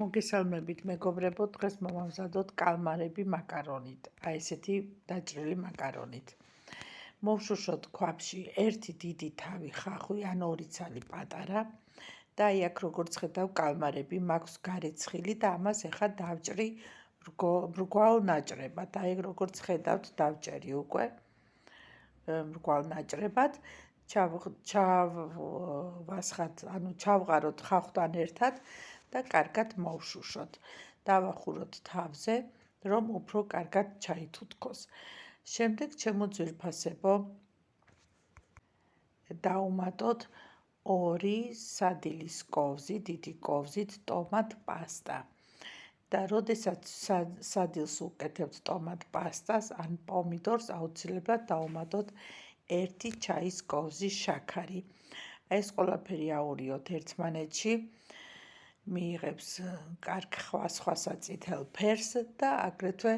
მოგესალმებით მეგობრებო, დღეს მოვამზადოთ კალმარები მაკარონით, აი ესეთი დაჭრილი მაკარონით. მოვშუშოთ ქვაბში ერთი დიდი თავი ხახვი ან 2 ცალი პატარა და აი აქ როგორც ხედავ კალმარები მაქვს გარეცხილი და ამას ეხა დავჭრი მრგვალ ნაჭრებად. აი როგორც ხედავთ დავჭერი უკვე მრგვალ ნაჭრებად. ჩავვასხათ, ანუ ჩავღაროთ ხახვთან ერთად და კარგად მოვშუშოთ. დავახუროთ თავზე, რომ უფრო კარგად ჩაითუთქოს. შემდეგ ჩემო ძვირფასებო, დავუმატოთ 2 სადილის კოვზი, დიდი კოვზით ტომატ პასტა. და როდესაც სადილს უკეთებთ ტომატ პასტას ან პომიდორს, აუცილებლად დავუმატოთ 1 ჩაის კოვზი შაქარი. ეს ყველაფერი აურიოთ ერთმანეთში. მიიღებს კარგ ხვასხვასა წითელ ფერს და აგრეთვე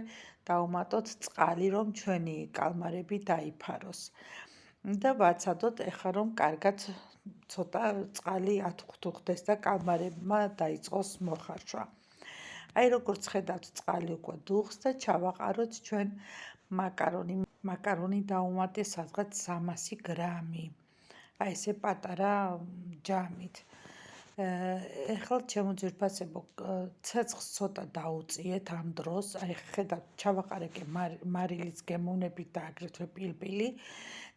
დავუმატოთ წყალი, რომ ჩვენი კალმარები დაიფაროს. და ვაცადოთ ეხლა, რომ კარგად ცოტა წყალი ათუხთუხდეს და კალმარებმა დაიწყოს მოხარშვა. აი როგორც ხედავთ, წყალი უკვე დუხს და ჩავაყაროთ ჩვენ მაკარონი. მაკარონი დავუმატე სადღაც 300 გრამი. აი ესე პატარა ჯამით. ეხლა ჩემო ძვირფასებო, ცეცხლს ცოტა დაუწიეთ ამ დროს. აი ხედავთ, ჩავაყარე მარილიც გემოვნებით და აგრეთვე პილპილი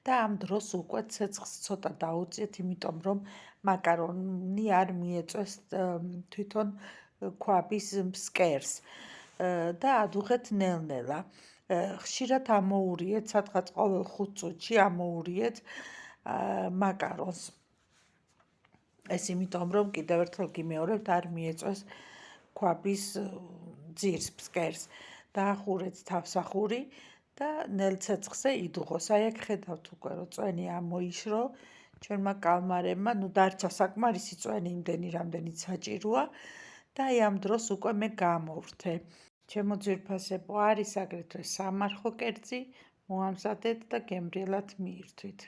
და ამ დროს უკვე ცეცხლს ცოტა დაუწიეთ, იმიტომ რომ მაკარონი არ მიეწვეს თვითონ ქვაბის მსკერს და ადუღეთ ნელ-ნელა. ხშირად ამოურიეთ, სადღაც ყოველ 5 წუთში ამოურიეთ მაკარონს. ეს იმიტომ რომ კიდევ ერთხელ გიმეორებთ, არ მიეწვეს ქვაბის ძირს, მსკერს. დაახურეთ თავსახური და ნელ ცეცხლზე იდუღოს. აი აქ ხედავთ უკვე, რომ წვენი ამოიშრო ჩვენმა კალმარებმა, ნუ დარჩა საკმარისი წვენი იმდენი, რამდენიც საჭიროა და აი ამ დროს უკვე მე გამოვრთე. ჩემო ძვირფასებო, არის აგრეთვე სამარხო კერძი, მოამზადეთ და გემრიელად მიირთვით.